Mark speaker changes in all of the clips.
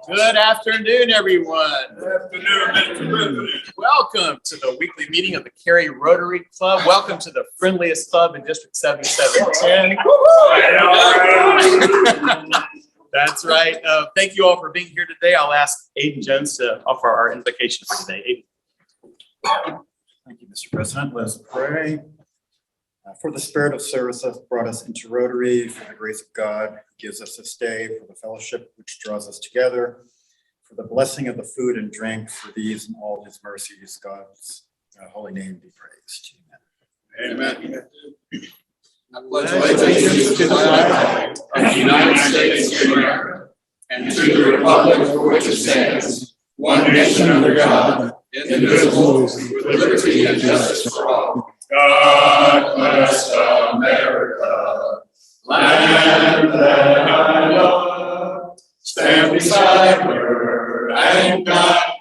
Speaker 1: Good afternoon, everyone. Good afternoon. Welcome to the weekly meeting of the Cary Rotary Club. Welcome to the friendliest club in District 7710. That's right. Thank you all for being here today. I'll ask Aiden Jones to offer our invocation for today. Aiden.
Speaker 2: Thank you, Mr. President. Let us pray. For the spirit of service that brought us into Rotary, for the grace of God who gives us this day, for the fellowship which draws us together, for the blessing of the food and drink, for these and all his mercies, God's holy name be praised.
Speaker 3: Amen. Amen. I pledge allegiance to the flag of the United States of America and to the republic for which it stands, one nation under God, indivisible, with liberty and justice for all. God bless America, land that I love. Stand beside her and guide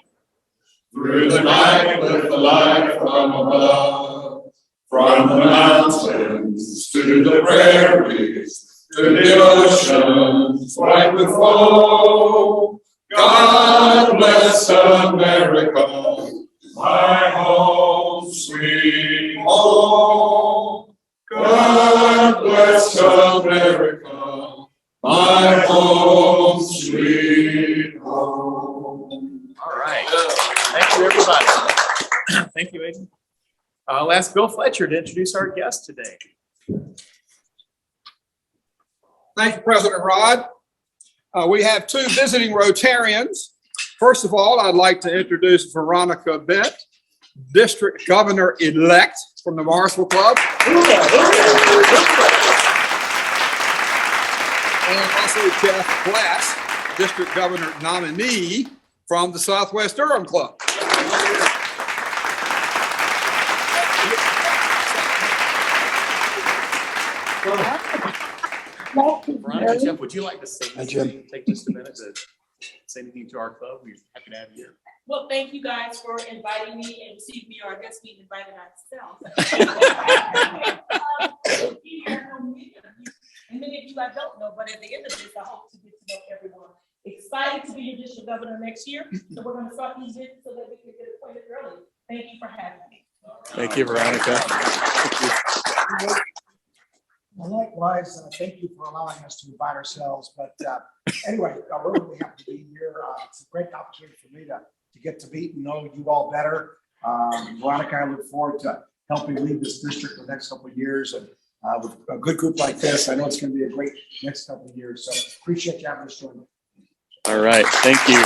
Speaker 3: through the night with the light from above. From the mountains to the prairies, to the oceans white with foam. God bless America, my home, sweet home. God bless America, my home, sweet home.
Speaker 1: All right. Thank you, everybody. Thank you, Aiden. I'll ask Bill Fletcher to introduce our guest today.
Speaker 3: Thank you, President Rod. We have two visiting Rotarians. First of all, I'd like to introduce Veronica Bent, District Governor-elect from the Morrisville Club. And also Jeff Glass, District Governor nominee from the Southwest Durham Club.
Speaker 1: Veronica, Jeff, would you like to say anything? Take just a minute to say anything to our club. We're happy to have you here.
Speaker 4: Well, thank you guys for inviting me and receiving me, or I guess we invited ourselves. And many of you I don't know, but at the end of this, I hope to get to know everyone. Excited to be your district governor next year. So we're going to start these visits so that we can get appointed early. Thank you for having me.
Speaker 1: Thank you, Veronica. Thank you.
Speaker 5: Well, likewise, thank you for allowing us to invite ourselves. But anyway, we're really happy to be here. It's a great opportunity for me to get to meet and know you all better. Veronica, I look forward to helping lead this district for the next couple of years. And with a good group like this, I know it's going to be a great next couple of years. So appreciate you having us join.
Speaker 1: All right. Thank you.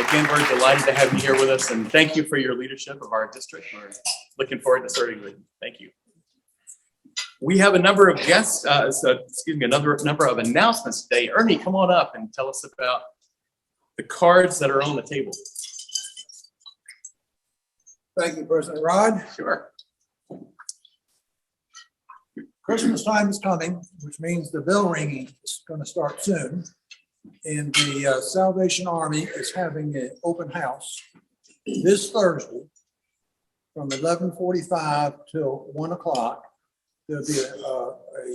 Speaker 1: Again, we're delighted to have you here with us, and thank you for your leadership of our district. We're looking forward to serving with you. Thank you. We have a number of guests, another number of announcements today. Ernie, come on up and tell us about the cards that are on the table.
Speaker 6: Thank you, President Rod.
Speaker 1: Sure.
Speaker 6: Christmas time is coming, which means the bell ringing is going to start soon. And the Salvation Army is having an open house this Thursday from 11:45 till 1 o'clock. There'll be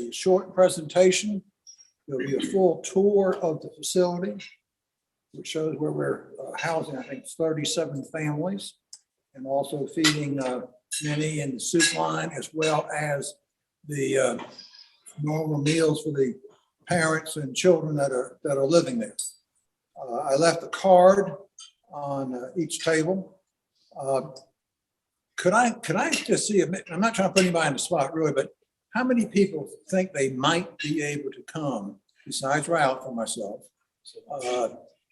Speaker 6: a short presentation. There'll be a full tour of the facility, which shows where we're housing, I think, 37 families, and also feeding many in the soup line, as well as the normal meals for the parents and children that are living there. I left a card on each table. Could I just see, I'm not trying to put anybody on the spot really, but how many people think they might be able to come besides Ralph and myself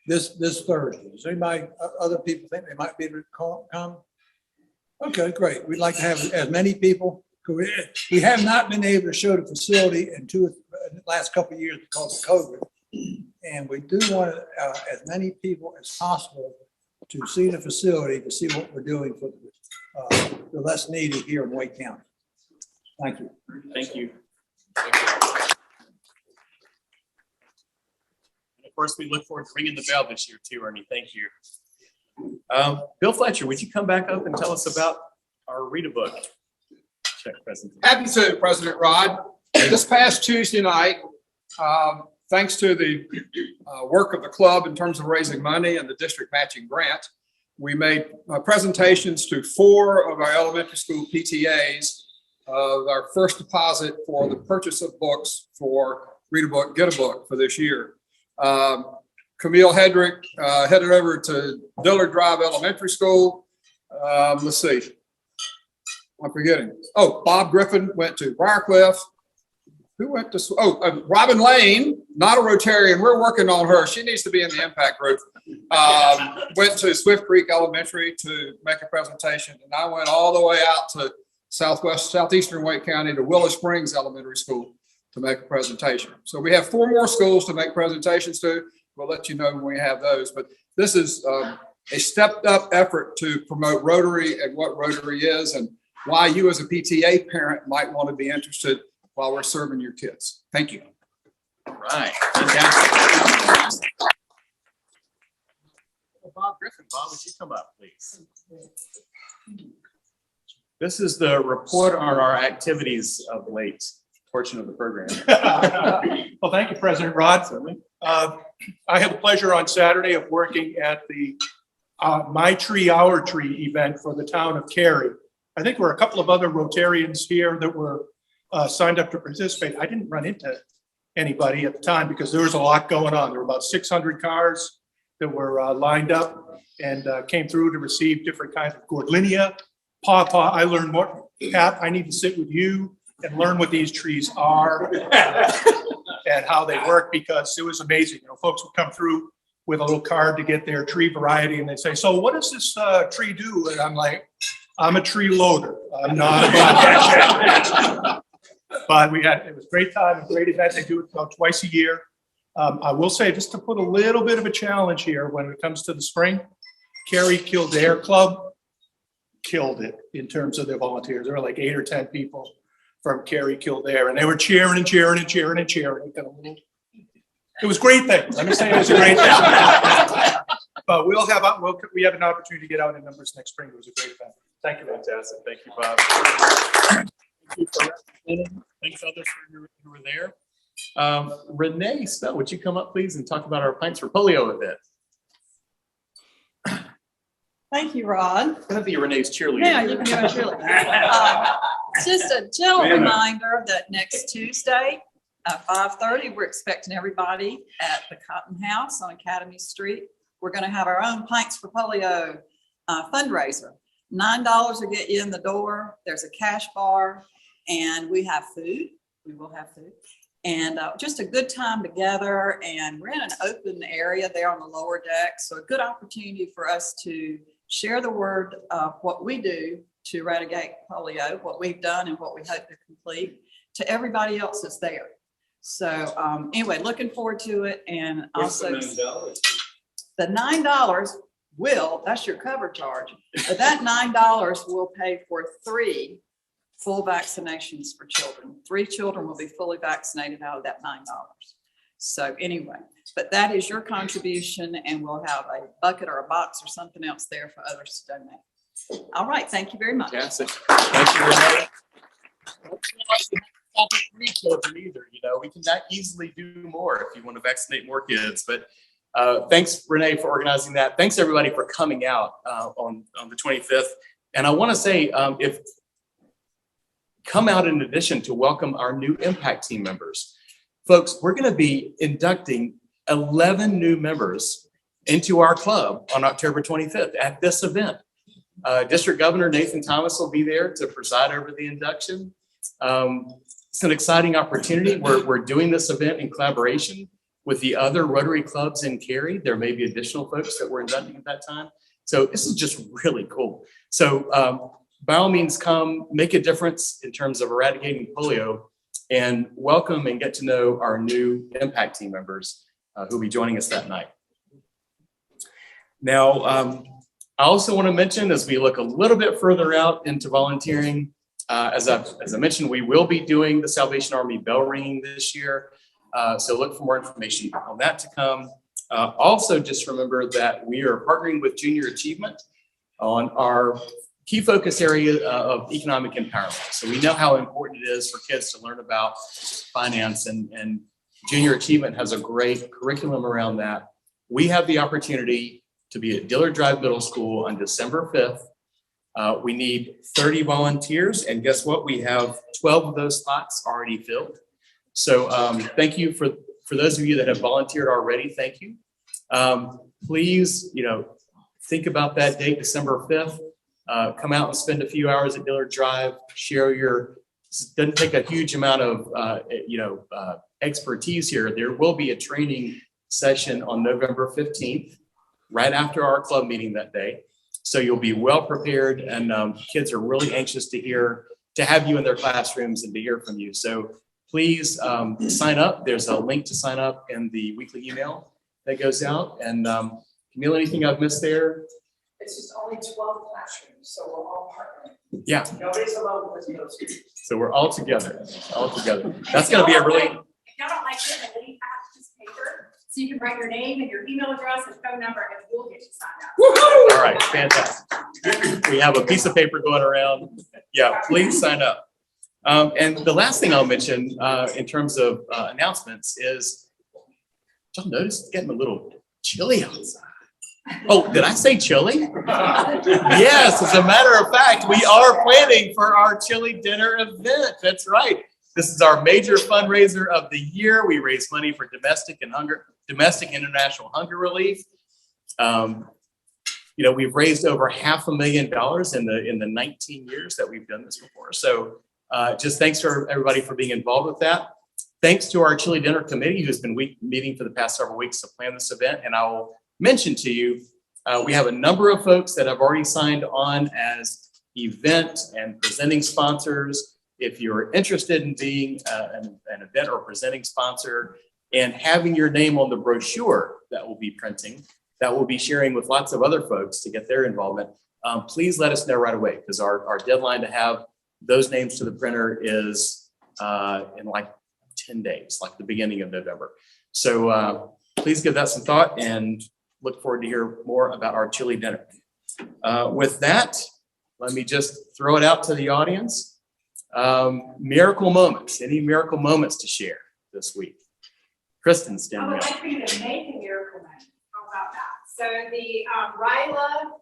Speaker 6: this Thursday? Does anybody, other people think they might be able to come? Okay, great. We'd like to have as many people. We have not been able to show the facility in the last couple of years because of COVID. And we do want as many people as possible to see the facility, to see what we're doing for the less needy here in Wake County. Thank you.
Speaker 1: Thank you. And of course, we look forward to ringing the bell this year too, Ernie. Thank you. Bill Fletcher, would you come back up and tell us about our read a book? check presentation.
Speaker 3: Happy to, President Rod. This past Tuesday night, thanks to the work of the club in terms of raising money and the district matching grant, we made presentations to 4 of our elementary school PTAs of our first deposit for the purchase of books for Read a Book, Get a Book for this year. Camille Hedrick headed over to Dillard Drive Elementary School. Let's see. I'm forgetting. Oh, Bob Griffin went to Briarcliff. Who went to, Robin Lane, not a Rotarian. We're working on her. She needs to be in the impact group. Went to Swift Creek Elementary to make a presentation. And I went all the way out to southeastern Wake County to Willow Springs Elementary School to make a presentation. So we have 4 more schools to make presentations to. We'll let you know when we have those. But this is a stepped up effort to promote Rotary and what Rotary is and why you as a PTA parent might want to be interested while we're serving your kids. Thank you.
Speaker 1: All right. Fantastic. Bob Griffin, Bob, would you come up, please? This is the report on our activities of late portion of the program.
Speaker 7: Well, thank you, President Rod. I had the pleasure on Saturday of working at the My Tree, Our Tree event for the town of Cary. I think there were a couple of other Rotarians here that were signed up to participate. I didn't run into anybody at the time because there was a lot going on. There were about 600 cars that were lined up and came through to receive different kinds of gourdlinia, pawpaw. I learned more. Pat, I need to sit with you and learn what these trees are and how they work because it was amazing. You know, folks would come through with a little card to get their tree variety and they'd say, so what does this tree do? And I'm like, I'm a tree loader. I'm not about that. But it was a great time, a great event. They do it about twice a year. I will say, just to put a little bit of a challenge here when it comes to the spring, Cary Kildare Club killed it in terms of their volunteers. There were like 8 or 10 people from Cary Kildare, and they were cheering and cheering and cheering and cheering. It was a great thing. Let me say it was a great thing. But we have an opportunity to get out in numbers next spring. It was a great event. Thank you.
Speaker 1: Fantastic. Thank you, Bob. Thank you for representing. Thanks, others, who were there. Renee Spell, would you come up, please, and talk about our Pints for Polio event?
Speaker 8: Thank you, Rod.
Speaker 1: It's going to be Renee's cheerleader.
Speaker 8: Yeah, you can go cheerleader. Just a gentle reminder that next Tuesday at 5:30, we're expecting everybody at the Cotton House on Academy Street. We're going to have our own Pints for Polio fundraiser. $9 will get you in the door. There's a cash bar, and we have food. We will have food. And just a good time together. And we're in an open area there on the lower deck. So a good opportunity for us to share the word of what we do to eradicate polio, what we've done and what we hope to complete to everybody else that's there. So anyway, looking forward to it. And also the $9 will, that's your cover charge, but that $9 will pay for 3 full vaccinations for children. 3 children will be fully vaccinated out of that $9. So anyway, but that is your contribution, and we'll have a bucket or a box or something else there for others to donate. All right, thank you very much.
Speaker 1: Fantastic. Thank you, Renee. Children either, you know, we can not easily do more if you want to vaccinate more kids, but thanks, Renee, for organizing that. Thanks, everybody, for coming out on the 25th. And I want to say, come out in addition to welcome our new Impact team members. Folks, we're going to be inducting 11 new members into our club on October 25th at this event. District Governor Nathan Thomas will be there to preside over the induction. It's an exciting opportunity. We're doing this event in collaboration with the other Rotary clubs in Cary. There may be additional folks that we're inducting at that time. So this is just really cool. So by all means, come make a difference in terms of eradicating polio, and welcome and get to know our new Impact team members who will be joining us that night. Now, I also want to mention, as we look a little bit further out into volunteering, as I mentioned, we will be doing the Salvation Army bell ringing this year. So look for more information on that to come. Also, just remember that we are partnering with Junior Achievement on our key focus area of economic empowerment. So we know how important it is for kids to learn about finance, and Junior Achievement has a great curriculum around that. We have the opportunity to be at Dillard Drive Middle School on December 5th. We need 30 volunteers, and guess what? We have 12 of those spots already filled. So thank you for those of you that have volunteered already. Thank you. Please, think about that date, December 5th. Come out and spend a few hours at Dillard Drive. Share your. Doesn't take a huge amount of expertise here. There will be a training session on November 15th, right after our club meeting that day. So you'll be well prepared, and kids are really anxious to have you in their classrooms and to hear from you. So please sign up. There's a link to sign up in the weekly email that goes out. And Camille, anything I've missed there?
Speaker 9: It's just only 12 classrooms, so we're all partnering.
Speaker 1: Yeah.
Speaker 9: Nobody's alone with those.
Speaker 1: So we're all together, That's going to be a really.
Speaker 9: If y'all don't like it, then you have this paper, so you can write your name and your email address and phone number, and we'll get you signed up.
Speaker 1: Woohoo! All right, fantastic. We have a piece of paper going around. Yeah, please sign up. And the last thing I'll mention in terms of announcements is, y'all notice it's getting a little chilly outside. Oh, did I say chilly? Yes, as a matter of fact, we are planning for our chili dinner event. That's right. This is our major fundraiser of the year. We raise money for domestic and international hunger relief. We've raised over $500,000 in the 19 years that we've done this before. So just thanks for everybody for being involved with that. Thanks to our chili dinner committee, who's been meeting for the past several weeks to plan this event. And I will mention to you, we have a number of folks that have already signed on as event and presenting sponsors. If you're interested in being an event or presenting sponsor and having your name on the brochure that we'll be printing, that we'll be sharing with lots of other folks to get their involvement, please let us know right away, because our deadline to have those names to the printer is in like 10 days, like the beginning of November. So please give that some thought and look forward to hear more about our chili dinner. With that, let me just throw it out to the audience. Miracle moments, any miracle moments to share this week? Kristen's
Speaker 9: I
Speaker 1: standing
Speaker 9: would
Speaker 1: up.
Speaker 9: like for you to make a miracle moment. How about that? So the RILA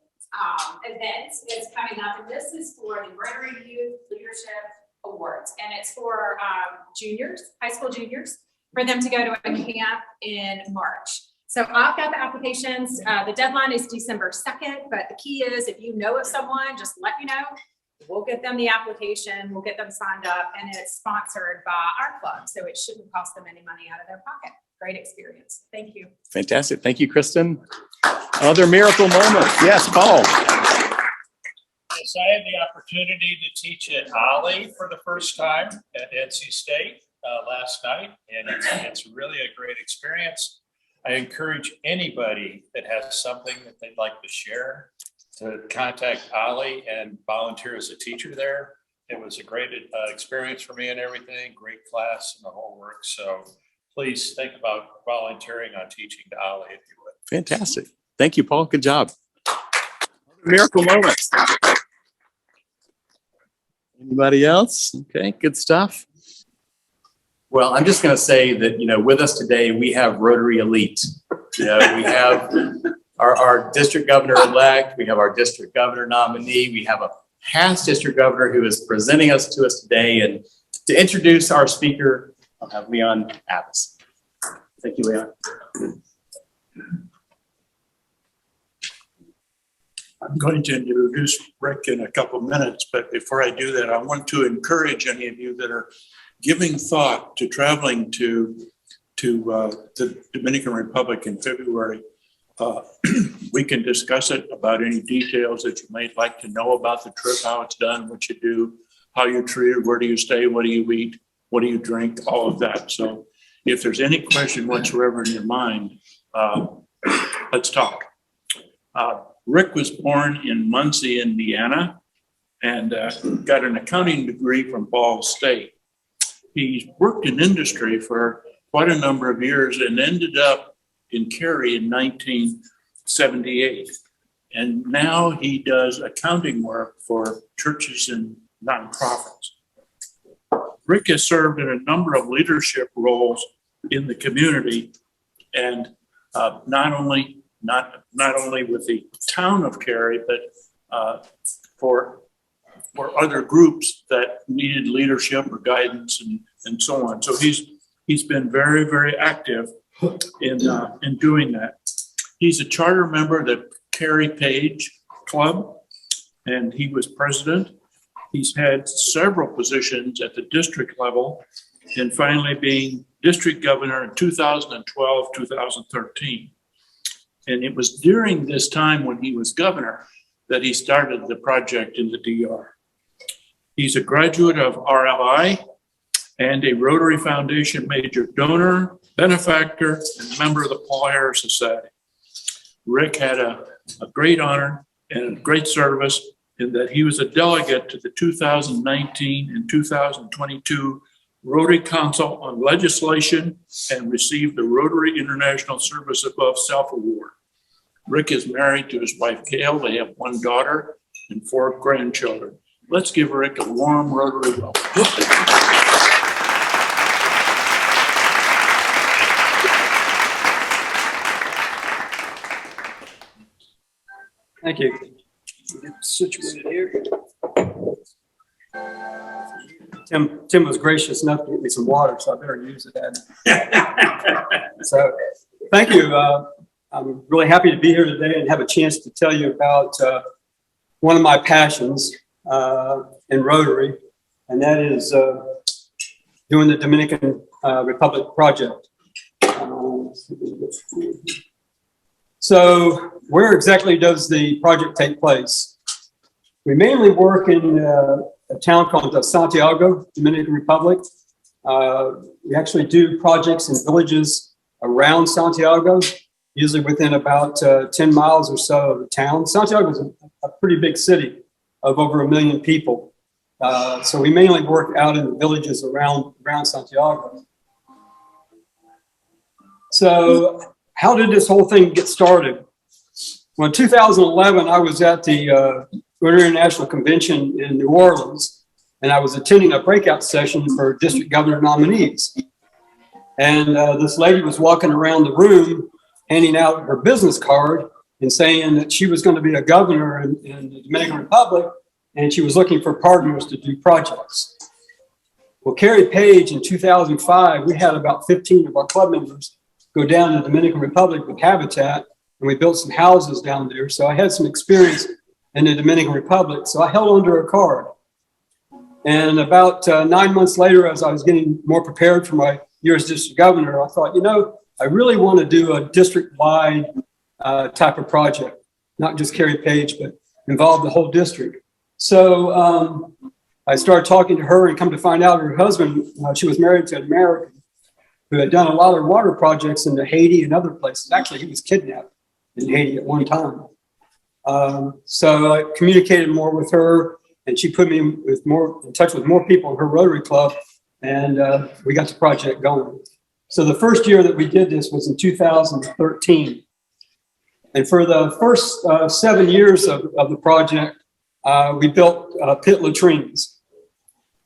Speaker 9: event is coming up, and this is for the Rotary Youth Leadership Awards, and it's for juniors, high school juniors, for them to go to a camp in March. So I've got the applications. The deadline is December 2nd, but the key is if you know of someone, just let me know. We'll get them the application, we'll get them signed up, and it's sponsored by our club, so it shouldn't cost them any money out of their pocket. Great experience. Thank you.
Speaker 1: Fantastic. Thank you, Kristen. Other miracle moments. Yes, Paul.
Speaker 10: Yes, I had the opportunity to teach at Ollie for the first time at NC State last night, and it's really a great experience. I encourage anybody that has something that they'd like to share to contact Ollie and volunteer as a teacher there. It was a great experience for me and everything, great class and the whole work. So please think about volunteering on teaching to Ollie if you would.
Speaker 1: Fantastic. Thank you, Paul. Good job. Miracle moments. Anybody else? Okay, good stuff. Well, I'm just going to say that, with us today, we have Rotary Elite. We have our district governor-elect, we have our district governor nominee, we have a past district governor who is presenting to us today. And to introduce our speaker, I'll have Leon Abbas. Thank you, Leon.
Speaker 7: I'm going to introduce Rick in a couple minutes, but before I do that, I want to encourage any of you that are giving thought to traveling to the Dominican Republic in February. We can discuss it about any details that you might like to know about the trip, how it's done, what you do, how you're treated, where do you stay, what do you eat, what do you drink, all of that. So if there's any question whatsoever in your mind, let's talk. Rick was born in Muncie, Indiana, and got an accounting degree from Ball State. He worked in industry for quite a number of years and ended up in Cary in 1978.
Speaker 11: And now he does accounting work for churches and nonprofits. Rick has served in a number of leadership roles in the community, and not only with the town of Cary, but for other groups that needed leadership or guidance and so on. So he's been very, very active in doing that. He's a charter member of the Cary Page Club, and he was president. He's had several positions at the district level, and finally being district governor in 2012, 2013. And it was during this time when he was governor that he started the project in the DR. He's a graduate of RLI and a Rotary Foundation major donor, benefactor, and member of the Paul Harris Society. Rick had a great honor and a great service in that he was a delegate to the 2019 and 2022 Rotary Council on Legislation and received the Rotary International Service Above Self Award. Rick is married to his wife, Gail. They have one daughter and 4 grandchildren. Let's give Rick a warm Rotary welcome.
Speaker 12: Thank you. Get situated here. Tim was gracious enough to get me some water, so I better use it. So, thank you. I'm really happy to be here today and have a chance to tell you about one of my passions in Rotary, and that is doing the Dominican Republic project. So where exactly does the project take place? We mainly work in a town called Santiago, Dominican Republic. We actually do projects in villages around Santiago, usually within about 10 miles or so of the town. Santiago is a pretty big city of over 1 million people. So we mainly work out in the villages around Santiago. So how did this whole thing get started? Well, in 2011, I was at the Rotary International Convention in New Orleans, and I was attending a breakout session for district governor nominees. And this lady was walking around the room, handing out her business card and saying that she was going to be a governor in the Dominican Republic, and she was looking for partners to do projects. Well, Cary Page in 2005, we had about 15 of our club members go down to the Dominican Republic with Habitat, and we built some houses down there. So I had some experience in the Dominican Republic. So I held onto her card. And about 9 months later, as I was getting more prepared for my year as district governor, I thought, you know, I really want to do a district-wide type of project, not just Cary Page, but involve the whole district. So I started talking to her and come to find out her husband, she was married to an American who had done a lot of water projects in Haiti and other places. Actually, he was kidnapped in Haiti at one time. So I communicated more with her, and she put me in touch with more people in her Rotary Club, and we got the project going. So the first year that we did this was in 2013. And for the first 7 years of the project, we built pit latrines.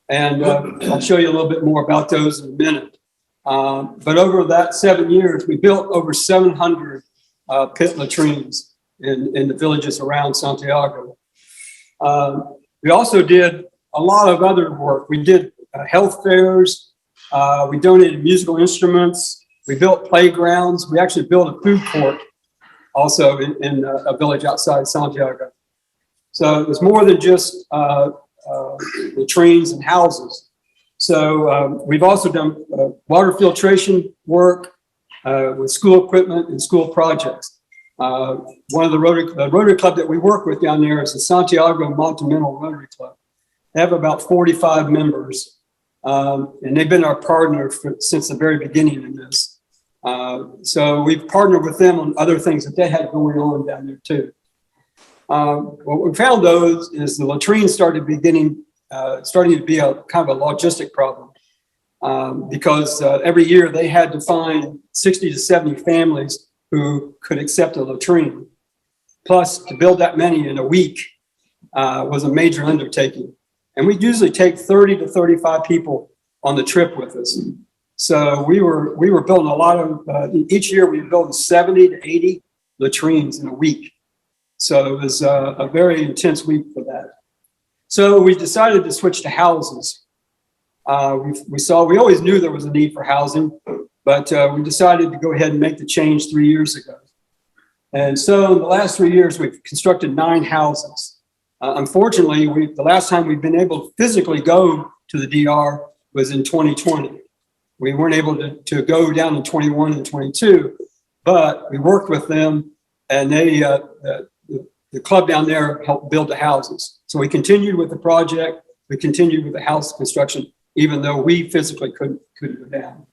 Speaker 12: And I'll show you a little bit more about those in a minute. But over that 7 years, we built over 700 pit latrines in the villages around Santiago. We also did a lot of other work. We did health fairs. We donated musical instruments. We built playgrounds. We actually built a food court also in a village outside Santiago. So it was more than just latrines and houses. So we've also done water filtration work with school equipment and school projects. One of the Rotary Club that we work with down there is the Santiago Monumental Rotary Club. They have about 45 members, and they've been our partner since the very beginning in this. So we've partnered with them on other things that they had going on down there too. What we found though is the latrines starting to be a kind of a logistic problem because every year they had to find 60 to 70 families who could accept a latrine. plus to build that many in a week was a major undertaking. And we usually take 30 to 35 people on the trip with us. So we were building a lot of, each year we build 70 to 80 latrines in a week. So it was a very intense week for that. So we decided to switch to houses. We always knew there was a need for housing, but we decided to go ahead and make the change 3 years ago. And so in the last 3 years, we've constructed 9 houses. Unfortunately, the last time we've been able to physically go to the DR was in 2020. We weren't able to go down in 21 and 22, but we worked with them, and they, the club down there helped build the houses. So we continued with the project. We continued with the house construction, even though we physically couldn't go down.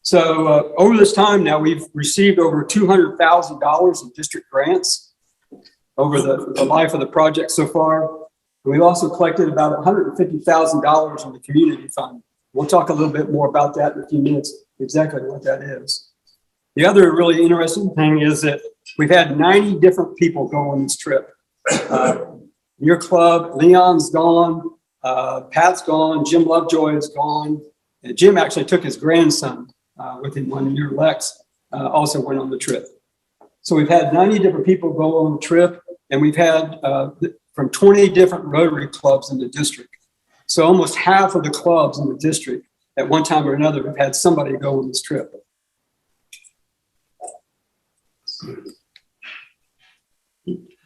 Speaker 12: So over this time now, we've received over $200,000 in district grants over the life of the project so far. We've also collected about $150,000 in the community fund. We'll talk a little bit more about that in a few minutes, exactly what that is. The other really interesting thing is that we've had 90 different people go on this trip. Your club, Leon's gone, Pat's gone, Jim Lovejoy is gone. And Jim actually took his grandson with him 1 year. Lex also went on the trip. So we've had 90 different people go on the trip, and we've had from 20 different Rotary clubs in the district. So almost half of the clubs in the district at one time or another have had somebody go on this trip.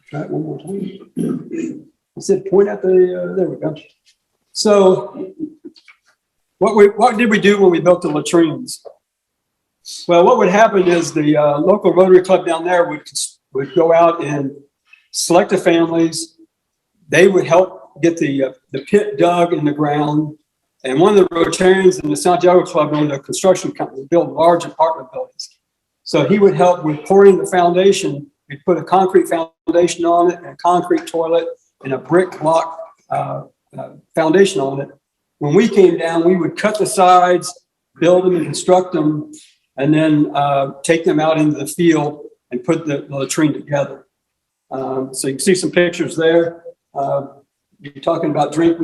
Speaker 12: Try it one more time. I said point at the, there we go. So what did we do when we built the latrines? Well, what would happen is the local Rotary Club down there would go out and select the families. They would help get the pit dug in the ground. And one of the Rotarians in the Santiago Club owned a construction company, build large apartment buildings. So he would help with pouring the foundation. We'd put a concrete foundation on it, and a concrete toilet, and a brick block foundation on it. When we came down, we would cut the sides, build them and construct them, and then take them out into the field and put the latrine together. So you can see some pictures there. You're talking about drink.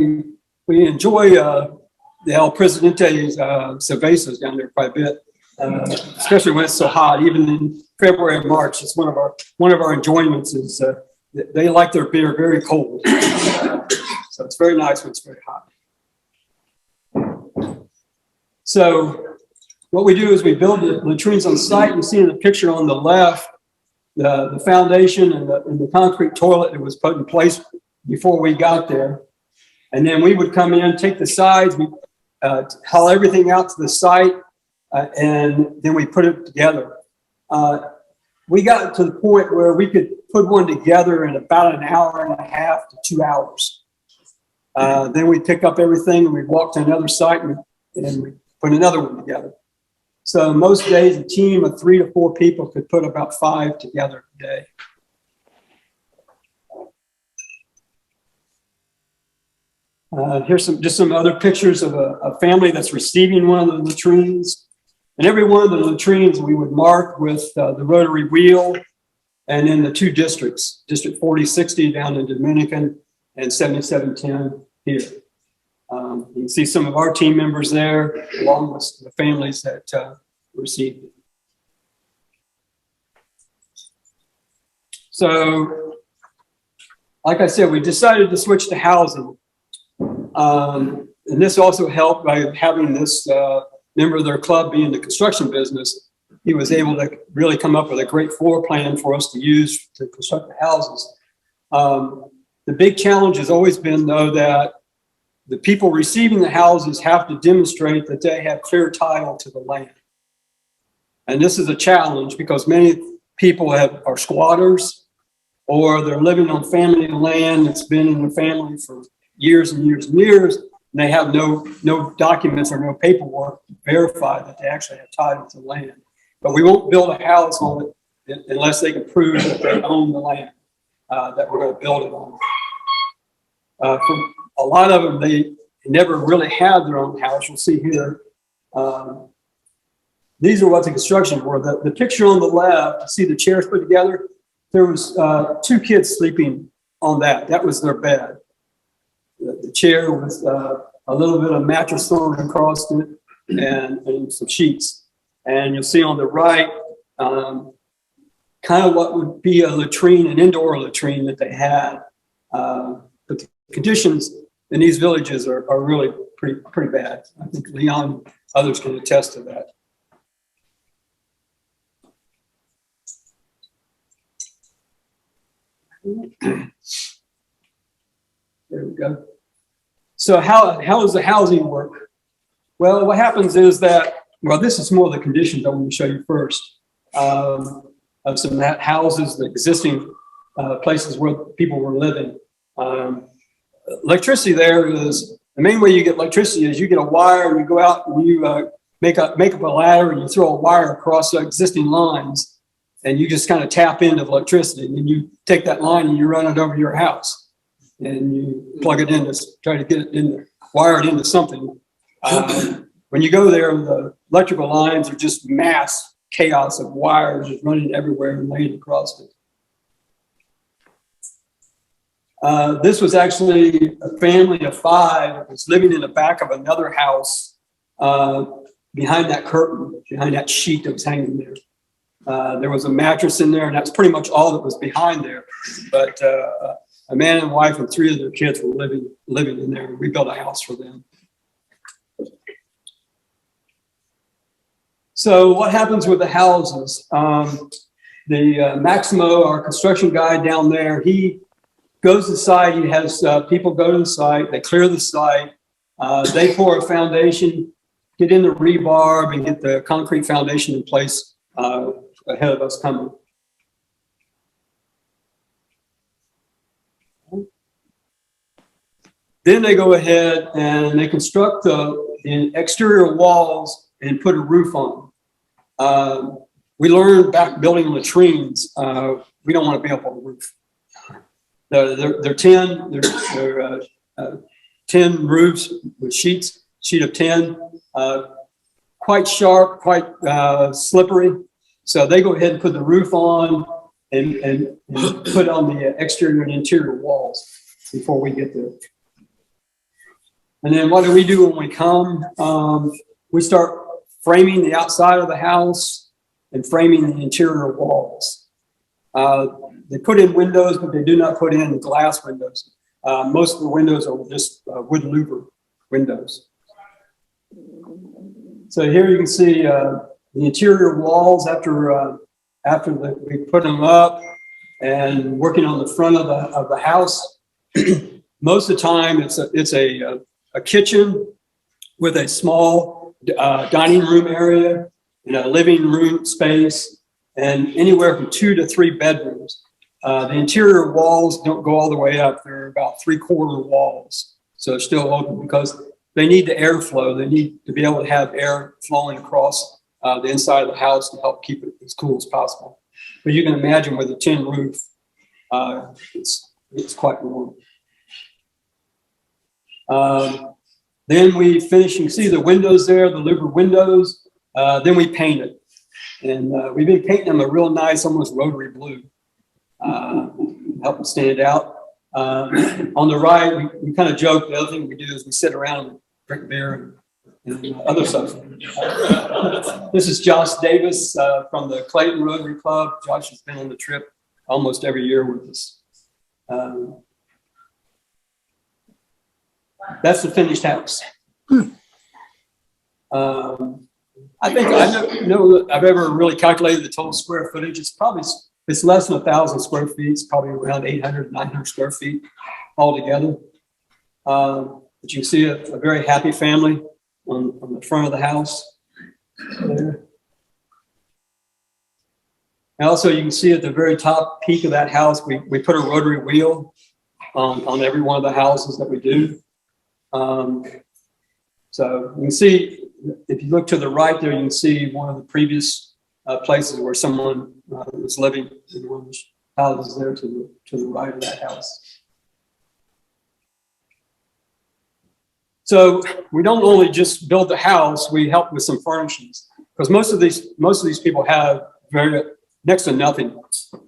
Speaker 12: We enjoy the El Presidente's cervezas down there quite a bit, especially when it's so hot. Even in February and March, it's one of our enjoyments. Is they like their beer very cold, so it's very nice when it's very hot. So what we do is we build the latrines on site. You see in the picture on the left the foundation and the concrete toilet that was put in place before we got there. And then we would come in, take the sides, we haul everything out to the site, and then we put it together. We got to the point where we could put one together in about an hour and a half to 2 hours. Then we'd pick up everything and we'd walk to another site and we'd put another one together. So most days, a team of 3 to 4 people could put about 5 together a day. Here's just some other pictures of a family that's receiving one of the latrines. And every one of the latrines we would mark with the Rotary wheel, and in the 2 districts, District 4060 down in Dominican and 7710 here. You can see some of our team members there, along with the families that received it. So, like I said, we decided to switch to housing. And this also helped by having this member of their club be in the construction business. He was able to really come up with a great floor plan for us to use to construct the houses. The big challenge has always been, though, that the people receiving the houses have to demonstrate that they have clear title to the land. And this is a challenge because many people are squatters, or they're living on family land that's been in their family for years and years and years, and they have no documents or no paperwork to verify that they actually have title to the land. But we won't build a house on it unless they can prove that they own the land that we're going to build it on. For a lot of them, they never really had their own house. You'll see here. These are what the construction were. The picture on the left, you see the chairs put together. there was 2 kids sleeping on that. That was their bed. The chair was a little bit of mattress thrown across it and some sheets. And you'll see on the right, kind of what would be a latrine, an indoor latrine that they had. But the conditions in these villages are really pretty bad. I think Leon and others can attest to that. There we go. So how does the housing work? Well, what happens is that, well, this is more of the conditions I want to show you first. Of some houses, the existing places where people were living. Electricity there is, the main way you get electricity is you get a wire and you go out and you make up a ladder and you throw a wire across the existing lines and you just kind of tap into electricity, and then you take that line and you run it over your house and you plug it in to try to get it in there, wire it into something. When you go there, the electrical lines are just mass chaos of wires just running everywhere and laying across it. This was actually a family of 5 that was living in the back of another house behind that curtain, behind that sheet that was hanging there. There was a mattress in there, and that's pretty much all that was behind there. But a man and wife and 3 of their kids were living in there. We built a house for them. So what happens with the houses? Maximo, our construction guy down there, he goes to the site. He has people go to the site. They clear the site. They pour a foundation, get in the rebar, and get the concrete foundation in place ahead of us coming. Then they go ahead and they construct the exterior walls and put a roof on. We learned back building latrines, we don't want to be up on the roof. They're tin roofs with sheet of tin, quite sharp, quite slippery. So they go ahead and put the roof on and put on the exterior and interior walls before we get there. And then what do we do when we come? We start framing the outside of the house and framing the interior walls. They put in windows, but they do not put in glass windows. Most of the windows are just wood louver windows. So here you can see the interior walls after we put them up and working on the front of the house. Most of the time, it's a kitchen with a small dining room area and a living room space, and anywhere from 2 to 3 bedrooms. The interior walls don't go all the way up. They're about 3/4 walls. So they're still open because they need the airflow. They need to be able to have air flowing across the inside of the house to help keep it as cool as possible. But you can imagine with a tin roof, it's quite warm. Then we finish, you can see the windows there, the louver windows. Then we paint it. And we've been painting them a real nice, almost rotary blue. Help them stand out. On the right, we kind of joke, the other thing we do is we sit around and drink beer and other stuff. This is Josh Davis from the Clayton Rotary Club. Josh has been on the trip almost every year with us. That's the finished house. I think I know that I've ever really calculated the total square footage. It's less than 1,000 square feet. It's probably around 800, 900 square feet altogether. But you can see a very happy family on the front of the house there. And also you can see at the very top peak of that house, we put a rotary wheel on every one of the houses that we do. So you can see, if you look to the right there, you can see one of the previous places where someone was living in one of the houses there to the right of that house. So we don't only just build the house, we help with some furnishings, because most of these people have very next to nothing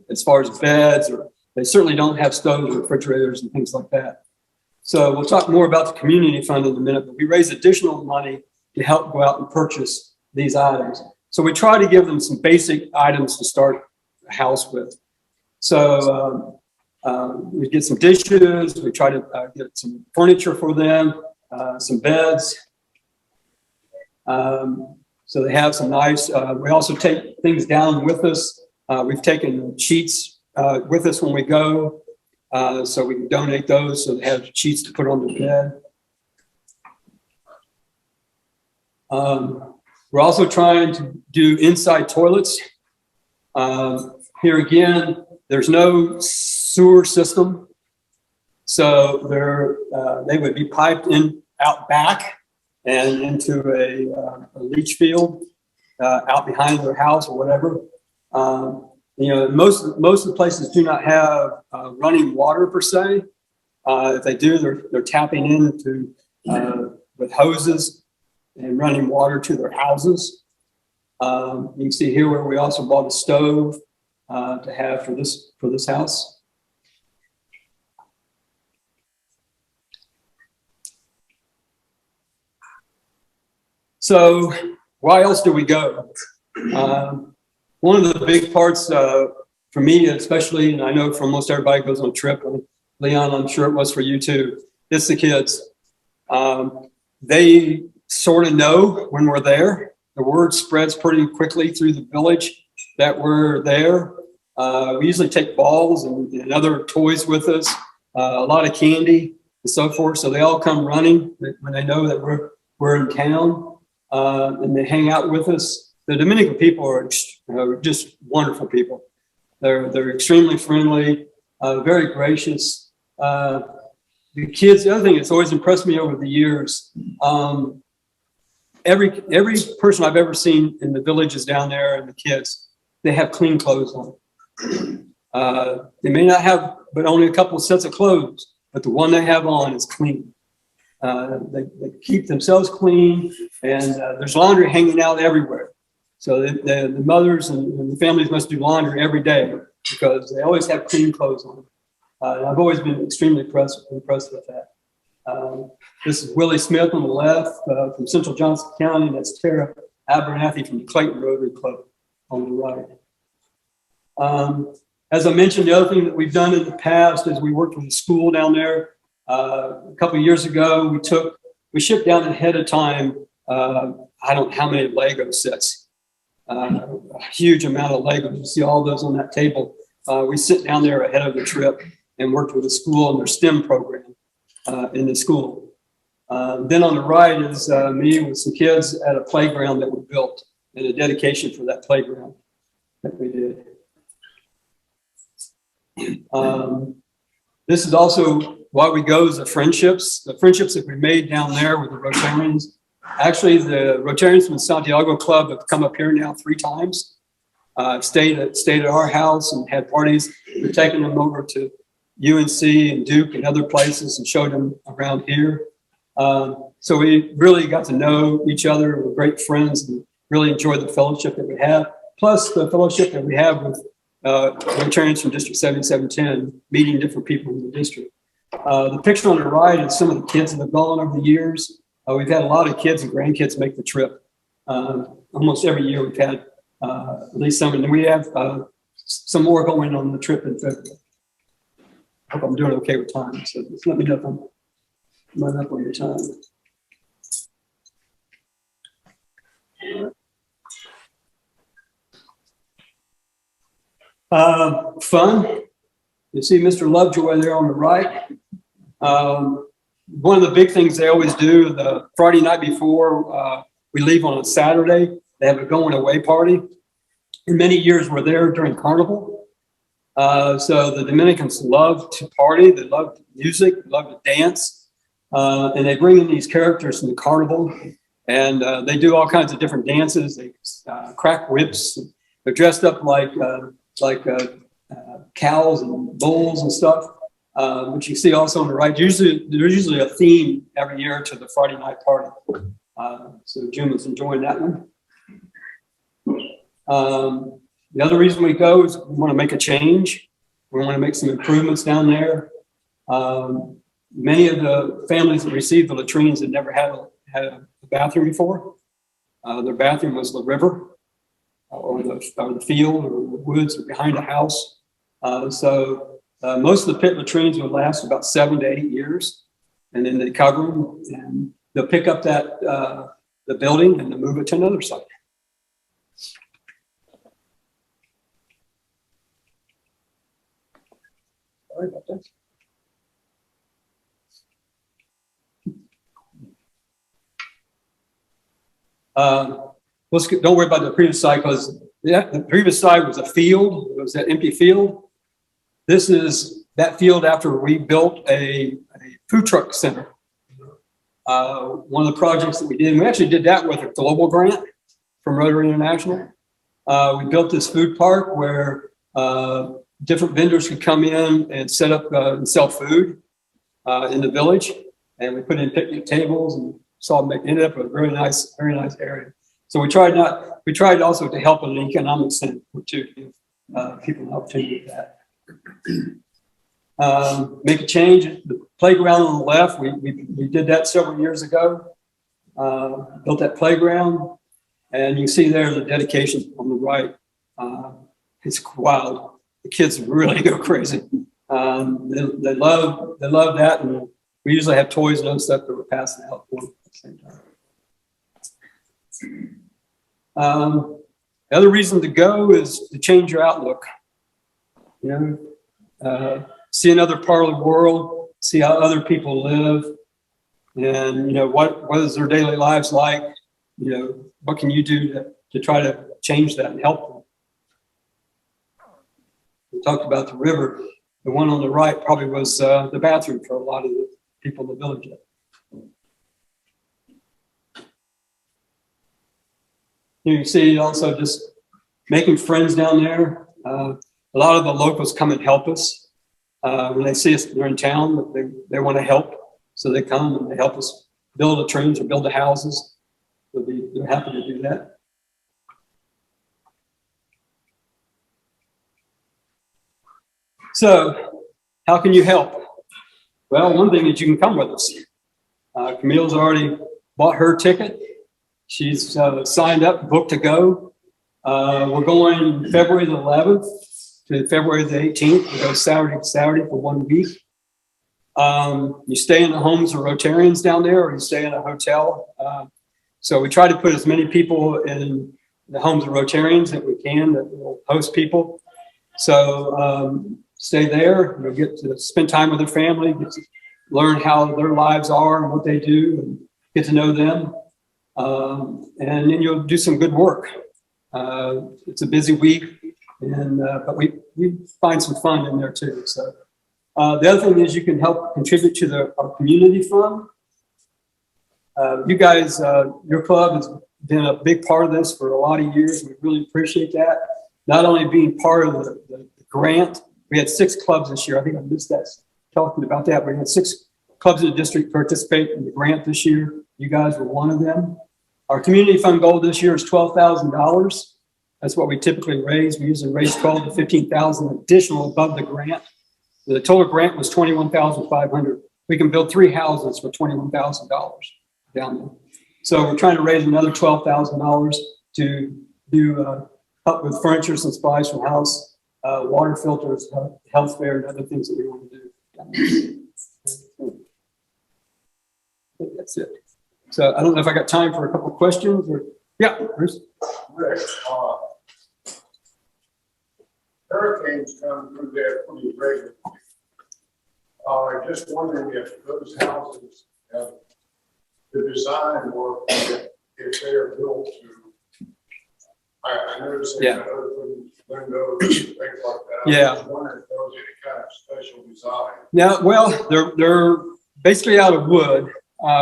Speaker 12: as far as beds, or they certainly don't have stoves or refrigerators and things like that. So we'll talk more about the community fund in a minute, but we raise additional money to help go out and purchase these items. So we try to give them some basic items to start a house with. So we get some dishes, we try to get some furniture for them, some beds. So they have some nice, we also take things down with us. We've taken sheets with us when we go, so we can donate those so they have sheets to put on their bed. We're also trying to do inside toilets. Here again, there's no sewer system. So they would be piped in out back and into a leach field out behind their house or whatever. You know, most of the places do not have running water per se. If they do, they're tapping into with hoses and running water to their houses. You can see here where we also bought a stove to have for this house. So why else do we go? One of the big parts for me, especially, and I know for almost everybody goes on a trip, and Leon, I'm sure it was for you too, it's the kids. They sort of know when we're there. The word spreads pretty quickly through the village that we're there. We usually take balls and other toys with us, a lot of candy and so forth. So they all come running when they know that we're in town, and they hang out with us. The Dominican people are just wonderful people. They're extremely friendly, very gracious. The kids, the other thing that's always impressed me over the years, every person I've ever seen in the villages down there and the kids, they have clean clothes on. They may not have but only a couple of sets of clothes, but the one they have on is clean. They keep themselves clean, and there's laundry hanging out everywhere. So the mothers and the families must do laundry every day because they always have clean clothes on. I've always been extremely impressed with that. This is Willie Smith on the left from Central Johnson County. That's Tara Abernathy from the Clayton Rotary Club on the right. As I mentioned, the other thing that we've done in the past is we worked with a school down there. A couple of years ago, we shipped down ahead of time, I don't know how many Lego sets. A huge amount of Legos. You see all those on that table. We sit down there ahead of the trip and worked with the school and their STEM program in the school. Then on the right is me with some kids at a playground that we built and a dedication for that playground that we did. This is also why we go, is the friendships that we made down there with the Rotarians. Actually, the Rotarians from Santiago Club have come up here now 3 times. Stayed at our house and had parties. We've taken them over to UNC and Duke and other places and showed them around here. So we really got to know each other. We're great friends and really enjoyed the fellowship that we have. Plus the fellowship that we have with Rotarians from District 7710, meeting different people in the district. The picture on the right is some of the kids that have gone over the years. We've had a lot of kids and grandkids make the trip. Almost every year we've had at least some, and we have some more going on the trip in February. I hope I'm doing okay with time, so just let me know if I'm running up on your time. Fun. You see Mr. Lovejoy there on the right. One of the big things they always do, the Friday night before we leave on a Saturday, they have a going away party. And many years we're there during Carnival. So the Dominicans love to party. They love music, they love to dance. And they bring in these characters from the Carnival. And they do all kinds of different dances. They crack whips. They're dressed up like cows and bulls and stuff. Which you see also on the right. There's usually a theme every year to the Friday night party. So Jim is enjoying that one. The other reason we go is we want to make a change. We want to make some improvements down there. Many of the families that received the latrines had never had a bathroom before. Their bathroom was the river or the field or the woods or behind a house. So most of the pit latrines would last about 7 to 8 years, and then they cover them and they'll pick up that the building and they'll move it to another site. Sorry about that. Don't worry about the previous site because the previous site was a field. It was an empty field. This is that field after we built a food truck center. One of the projects that we did, and we actually did that with a global grant from Rotary International. We built this food park where different vendors could come in and set up and sell food in the village. And we put in picnic tables and ended up with a very nice area. So we tried also to help in the economic sense to give people an opportunity with that. Make a change. The playground on the left, we did that several years ago. Built that playground, and you can see there the dedication on the right. It's wild. The kids really go crazy. They love that, and we usually have toys and other stuff that we're passing out for them at the same time. The other reason to go is to change your outlook. See another part of the world, see how other people live, and what is their daily lives like. What can you do to try to change that and help them? We talked about the river. The one on the right probably was the bathroom for a lot of the people in the village. You can see also just making friends down there. A lot of the locals come and help us. When they see us, they're in town, but they want to help. So they come and they help us build the trains or build the houses. They're happy to do that. So how can you help? Well, one thing is you can come with us. Camille's already bought her ticket. She's signed up, booked to go. We're going February the 11th to February the 18th. We go Saturday to Saturday for 1 week. You stay in the homes of Rotarians down there, or you stay in a hotel. So we try to put as many people in the homes of Rotarians that we can, that will host people. So stay there. You'll get to spend time with their family, get to learn how their lives are and what they do, and get to know them. And then you'll do some good work. It's a busy week, but we find some fun in there too. So the other thing is you can help contribute to our community fund. You guys, your club has been a big part of this for a lot of years. We really appreciate that. Not only being part of the grant, we had 6 clubs this year. I think I missed that talking about that. We had 6 clubs in the district participate in the grant this year. You guys were one of them. Our community fund goal this year is $12,000. That's what we typically raise. We usually raise $12,000 to $15,000 additional above the grant. The total grant was $21,500. We can build 3 houses for $21,000 down there. So we're trying to raise another $12,000 to do help with furniture and supplies for house, water filters, health fair, and other things that we want to do down there. I think that's it. So I don't know if I got time for a couple of questions or, yeah, Bruce.
Speaker 13: Rick, hurricanes come through there pretty regularly. Just wondering if those houses have the design work, if they are built to, I noticed they have open windows, things like that.
Speaker 12: Yeah.
Speaker 13: I was wondering if there was any kind of special design.
Speaker 12: Yeah, well, they're basically out of wood.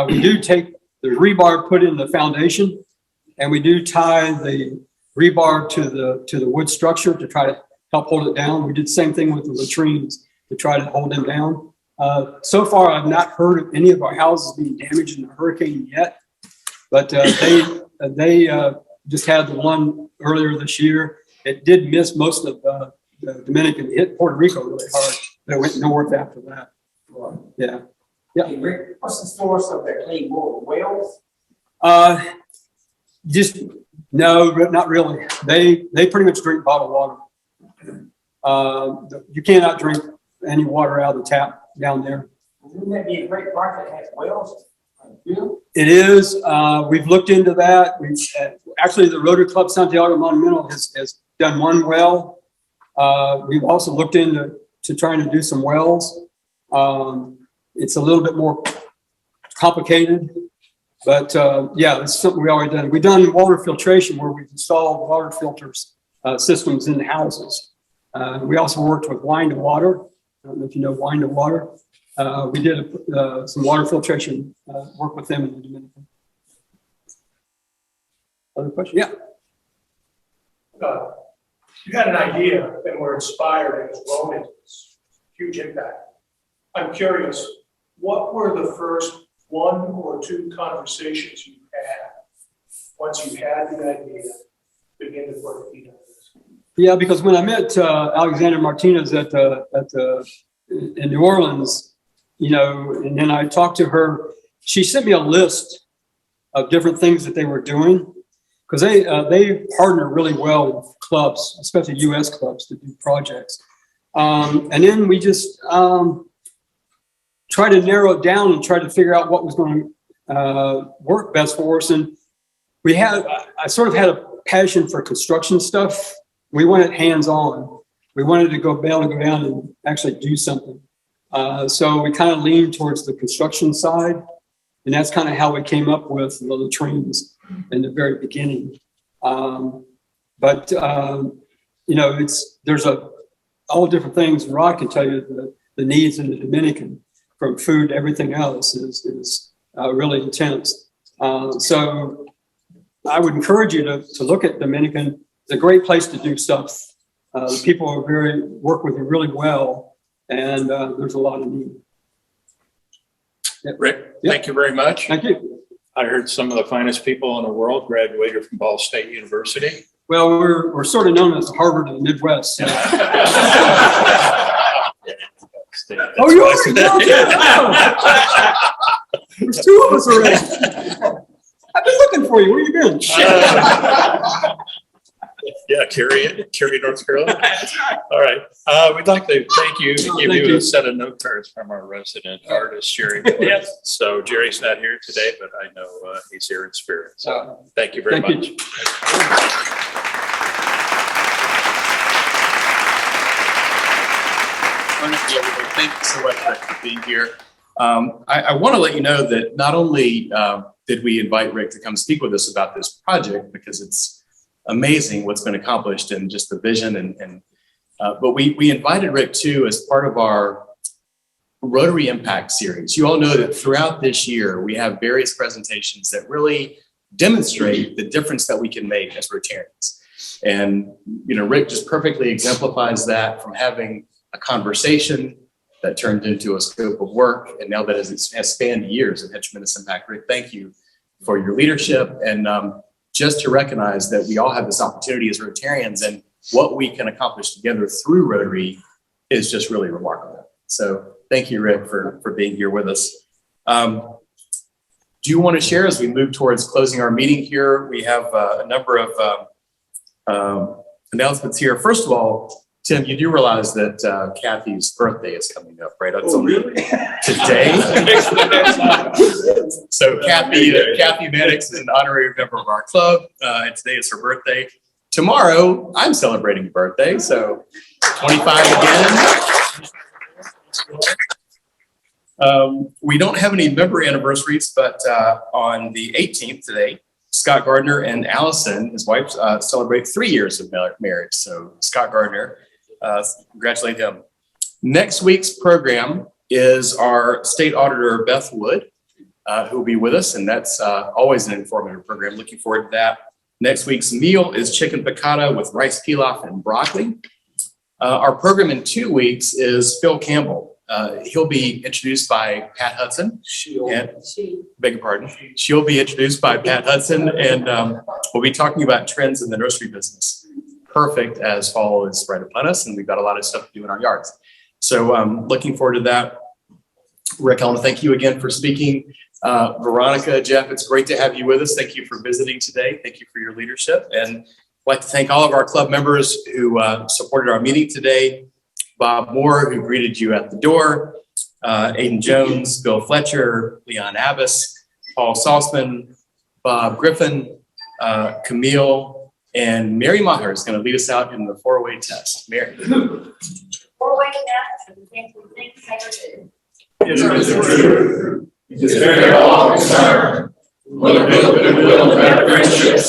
Speaker 12: We do take the rebar put in the foundation, and we do tie the rebar to the wood structure to try to help hold it down. We did the same thing with the latrines to try to hold them down. So far, I've not heard of any of our houses being damaged in a hurricane yet, but they just had the one earlier this year, it did miss most of the Dominican. It hit Puerto Rico really hard, but it went north after that. Yeah. Yeah.
Speaker 5: Hey, Rick, what's the source of that clean water? Wells?
Speaker 12: Just, no, not really. They pretty much drink bottled water. You cannot drink any water out of the tap down there.
Speaker 5: Wouldn't that be a great park that has wells?
Speaker 12: It is. We've looked into that. Actually, the Rotary Club Santiago Monumental has done one well. We've also looked into trying to do some wells. It's a little bit more complicated, but yeah, it's something we already done. We've done water filtration where we've installed water filters systems in the houses. We also worked with Wine to Water. I don't know if you know Wine to Water. We did some water filtration work with them in the Dominican. Other question? Yeah.
Speaker 7: You had an idea and were inspired and grown into this huge impact. I'm curious, what were the first 1 or 2 conversations you had once you had the idea, begin to put feet on this?
Speaker 12: Yeah, because when I met Alexander Martinez in New Orleans, you know, and then I talked to her, she sent me a list of different things that they were doing, because they partner really well with clubs, especially U.S. clubs, to do projects. And then we just try to narrow it down and try to figure out what was going to work best for us. And I sort of had a passion for construction stuff. We wanted hands-on. We wanted to be able to go down and actually do something. So we kind of leaned towards the construction side, and that's kind of how we came up with the latrines in the very beginning. But you know, there's all different things. Rod can tell you the needs in the Dominican, from food to everything else, is really intense. So I would encourage you to look at Dominican. It's a great place to do stuff. The people work with you really well, and there's a lot of need. Yep.
Speaker 10: Rick,
Speaker 12: Yep.
Speaker 10: thank you very much.
Speaker 12: Thank you.
Speaker 10: I heard some of the finest people in the world graduated from Ball State University.
Speaker 12: Well, we're sort of known as Harvard of the Midwest. So. Oh, you already know that? There's 2 of us already. I've been looking for you. Where you been?
Speaker 10: Yeah, Cary, North Carolina. All right. We'd like to thank you and give you a set of note cards from our resident artist, Jerry Miller.
Speaker 12: Yes.
Speaker 10: So Jerry's not here today, but I know he's here in spirit. So thank you very much.
Speaker 1: Thank you so much, Rick, for being here. I want to let you know that not only did we invite Rick to come speak with us about this project, because it's amazing what's been accomplished and just the vision, but we invited Rick too as part of our Rotary Impact series. You all know that throughout this year, we have various presentations that really demonstrate the difference that we can make as Rotarians. And, you know, Rick just perfectly exemplifies that, from having a conversation that turned into a scope of work, and now that has spanned years and had tremendous impact. Rick, thank you for your leadership, and just to recognize that we all have this opportunity as Rotarians, and what we can accomplish together through Rotary is just really remarkable. So thank you, Rick, for being here with us. Do you want to share as we move towards closing our meeting here? We have a number of announcements here. First of all, Tim, you do realize that Kathy's birthday is coming up, right? It's only today. So Kathy Mannix is an honorary member of our club, and today is her birthday. Tomorrow, I'm celebrating a birthday, so 25 again. We don't have any member anniversaries, but on the 18th today, Scott Gardner and Allison, his wife, celebrate 3 years of marriage. So Scott Gardner, congratulate him. Next week's program is our state auditor, Beth Wood, who will be with us, and that's always an informative program. Looking forward to that. Next week's meal is chicken piccata with rice pilaf and broccoli. Our program in 2 weeks is Phil Campbell. He'll be introduced by Pat Hudson. Beg your pardon. She'll be introduced by Pat Hudson, and we'll be talking about trends in the nursery business. perfect as fall is right upon us, and we've got a lot of stuff to do in our yards. So looking forward to that. Rick, I want to thank you again for speaking. Veronica, Jeff, it's great to have you with us. Thank you for visiting today. Thank you for your leadership. And I'd like to thank all of our club members who supported our meeting today. Bob Moore, who greeted you at the door, Aiden Jones, Bill Fletcher, Leon Abbas, Paul Salzman, Bob Griffin, Camille, and Mary Maher is going to lead us out in the 4-way test. Mary.
Speaker 9: 4-way test, and things we think better do.
Speaker 13: It is true. It is very long concern. Will build goodwill and better friendships